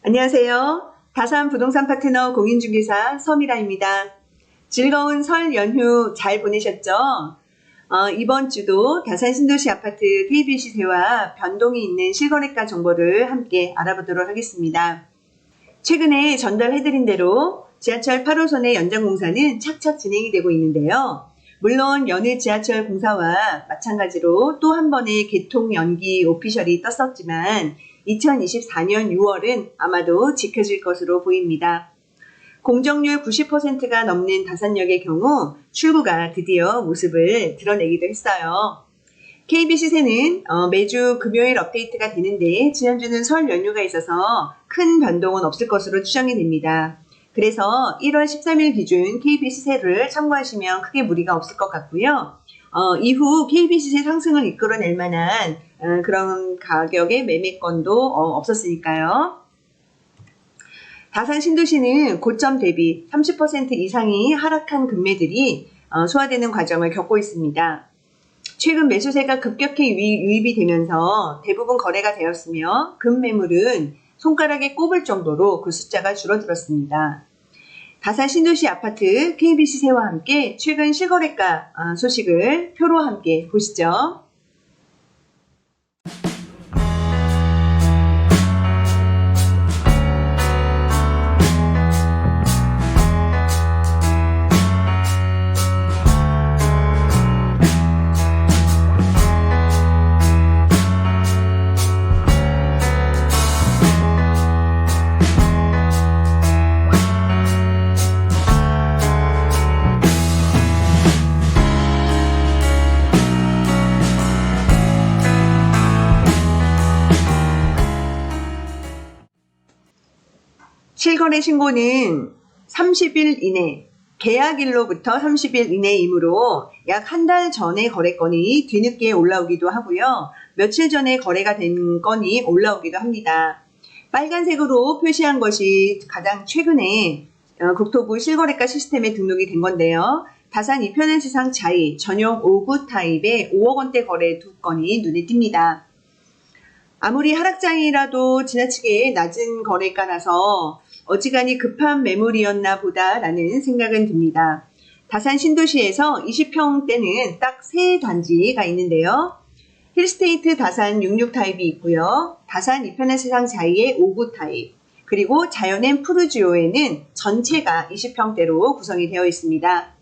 안녕하세요. 다산 부동산 파트너 공인중개사 서미라입니다. 즐거운 설 연휴 잘 보내셨죠? 이번 주도 다산 신도시 아파트 KB 시세와 변동이 있는 실거래가 정보를 함께 알아보도록 하겠습니다. 최근에 전달해드린 대로 지하철 8호선의 연장 공사는 착착 진행이 되고 있는데요. 물론 여느 지하철 공사와 마찬가지로 또 한 번의 개통 연기 오피셜이 떴었지만 2024년 6월은 아마도 지켜질 것으로 보입니다. 공정률 90%가 넘는 다산역의 경우 출구가 드디어 모습을 드러내기도 했어요. KB 시세는 매주 금요일 업데이트가 되는데 지난주는 설 연휴가 있어서 큰 변동은 없을 것으로 추정이 됩니다. 그래서 1월 13일 기준 KB 시세를 참고하시면 크게 무리가 없을 것 같고요. 이후 KB 시세 상승을 이끌어낼 만한 그런 가격의 매매건도 없었으니까요. 다산 신도시는 고점 대비 30% 이상이 하락한 금매들이 소화되는 과정을 겪고 있습니다. 최근 매수세가 급격히 유입이 되면서 대부분 거래가 되었으며 금매물은 손가락에 꼽을 정도로 그 숫자가 줄어들었습니다. 다산 신도시 아파트 KB 시세와 함께 최근 실거래가 소식을 표로 함께 보시죠. 실거래 신고는 30일 이내, 계약일로부터 30일 이내이므로 약 한 달 전에 거래건이 뒤늦게 올라오기도 하고요. 며칠 전에 거래가 된 건이 올라오기도 합니다. 빨간색으로 표시한 것이 가장 최근에 국토부 실거래가 시스템에 등록이 된 건데요. 다산 이편한 세상 자이 전용 5구 타입의 5억 원대 거래 2건이 눈에 띕니다. 아무리 하락장이라도 지나치게 낮은 거래가라서 어지간히 급한 매물이었나 보다라는 생각은 듭니다. 다산 신도시에서 20평대는 딱 3단지가 있는데요. 힐스테이트 다산 66 타입이 있고요. 다산 이편한 세상 자이의 5구 타입, 그리고 자연앤 푸르지오에는 전체가 20평대로 구성이 되어 있습니다.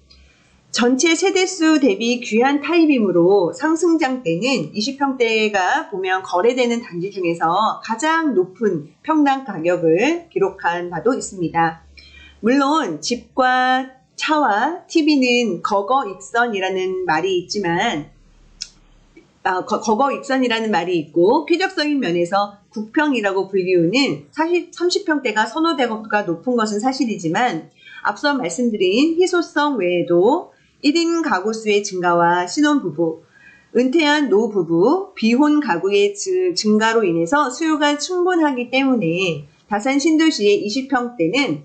전체 세대수 대비 귀한 타입이므로 상승장대는 20평대가 보면 거래되는 단지 중에서 가장 높은 평당 가격을 기록한 바도 있습니다. 물론 집과 차와 TV는 거거익선이라는 말이 있지만 거거익선이라는 말이 있고 쾌적성인 면에서 국평이라고 불리우는 30평대가 선호도가 높은 것은 사실이지만 앞서 말씀드린 희소성 외에도 1인 가구 수의 증가와 신혼부부, 은퇴한 노부부, 비혼 가구의 증가로 인해서 수요가 충분하기 때문에 다산 신도시의 20평대는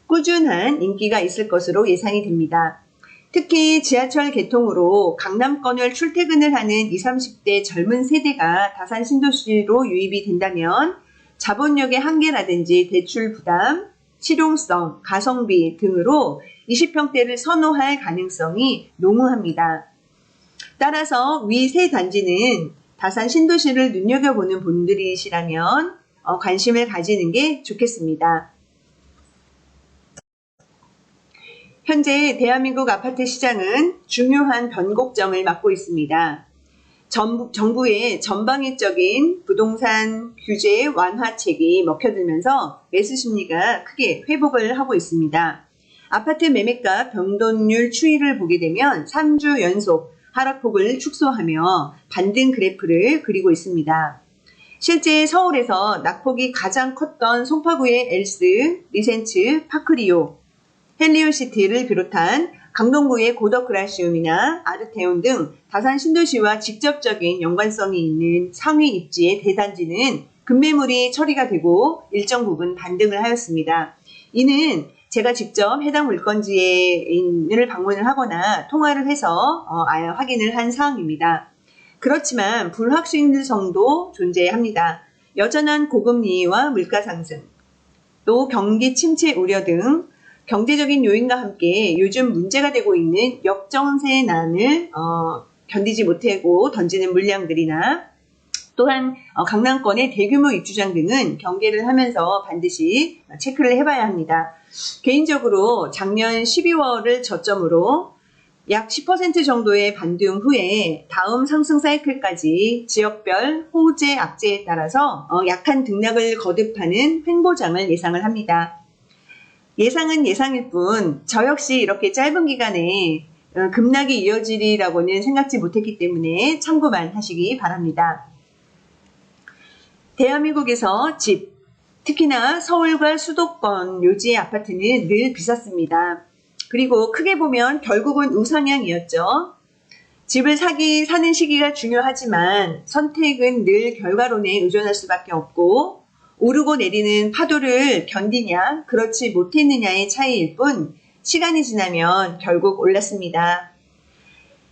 꾸준한 인기가 있을 것으로 예상이 됩니다. 특히 지하철 개통으로 강남권을 출퇴근을 하는 20, 30대 젊은 세대가 다산 신도시로 유입이 된다면 자본력의 한계라든지 대출 부담, 실용성, 가성비 등으로 20평대를 선호할 가능성이 농후합니다. 따라서 위 세 단지는 다산 신도시를 눈여겨보는 분들이시라면 관심을 가지는 게 좋겠습니다. 현재 대한민국 아파트 시장은 중요한 변곡점을 맞고 있습니다. 정부의 전방위적인 부동산 규제 완화책이 먹혀들면서 매수 심리가 크게 회복을 하고 있습니다. 아파트 매매가 변동률 추이를 보게 되면 3주 연속 하락폭을 축소하며 반등 그래프를 그리고 있습니다. 실제 서울에서 낙폭이 가장 컸던 송파구의 엘스, 리센츠, 파크리오, 헬리오시티를 비롯한 강동구의 고덕그라시움이나 아르테온 등 다산 신도시와 직접적인 연관성이 있는 상위 입지의 대단지는 급매물이 처리가 되고 일정 부분 반등을 하였습니다. 이는 제가 직접 해당 물건지를 방문을 하거나 통화를 해서 확인을 한 사항입니다. 그렇지만 불확실성도 존재합니다. 여전한 고금리와 물가 상승, 또 경기 침체 우려 등 경제적인 요인과 함께 요즘 문제가 되고 있는 역전세난을 견디지 못하고 던지는 물량들이나 또한 강남권의 대규모 입주장 등은 경계를 하면서 반드시 체크를 해봐야 합니다. 개인적으로 작년 12월을 저점으로 약 10% 정도의 반등 후에 다음 상승 사이클까지 지역별 호재 악재에 따라서 약한 등락을 거듭하는 횡보장을 예상을 합니다. 예상은 예상일 뿐 저 역시 이렇게 짧은 기간에 급락이 이어지리라고는 생각지 못했기 때문에 참고만 하시기 바랍니다. 대한민국에서 집, 특히나 서울과 수도권 요지의 아파트는 늘 비쌌습니다. 그리고 크게 보면 결국은 우상향이었죠. 집을 사는 시기가 중요하지만 선택은 늘 결과론에 의존할 수밖에 없고 오르고 내리는 파도를 견디냐 그렇지 못했느냐의 차이일 뿐 시간이 지나면 결국 올랐습니다.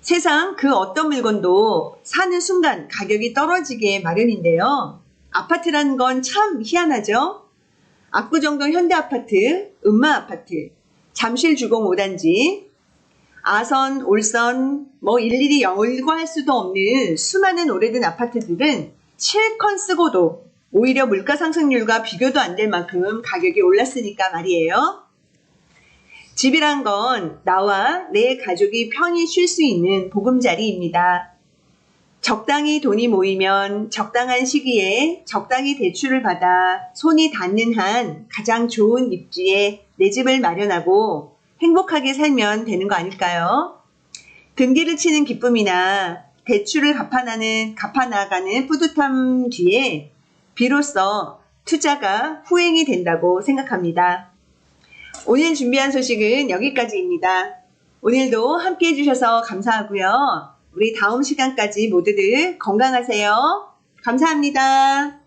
세상 그 어떤 물건도 사는 순간 가격이 떨어지게 마련인데요. 아파트라는 건 참 희한하죠. 압구정동 현대아파트, 음마아파트, 잠실주공 5단지, 아선, 올선, 일일이 열거할 수도 없는 수많은 오래된 아파트들은 실컷 쓰고도 오히려 물가 상승률과 비교도 안 될 만큼 가격이 올랐으니까 말이에요. 집이란 건 나와 내 가족이 편히 쉴 수 있는 보금자리입니다. 적당히 돈이 모이면 적당한 시기에 적당히 대출을 받아 손이 닿는 한 가장 좋은 입지에 내 집을 마련하고 행복하게 살면 되는 거 아닐까요? 등기를 치는 기쁨이나 대출을 갚아나가는 뿌듯함 뒤에 비로소 투자가 후행이 된다고 생각합니다. 오늘 준비한 소식은 여기까지입니다. 오늘도 함께 해주셔서 감사하고요. 우리 다음 시간까지 모두들 건강하세요. 감사합니다.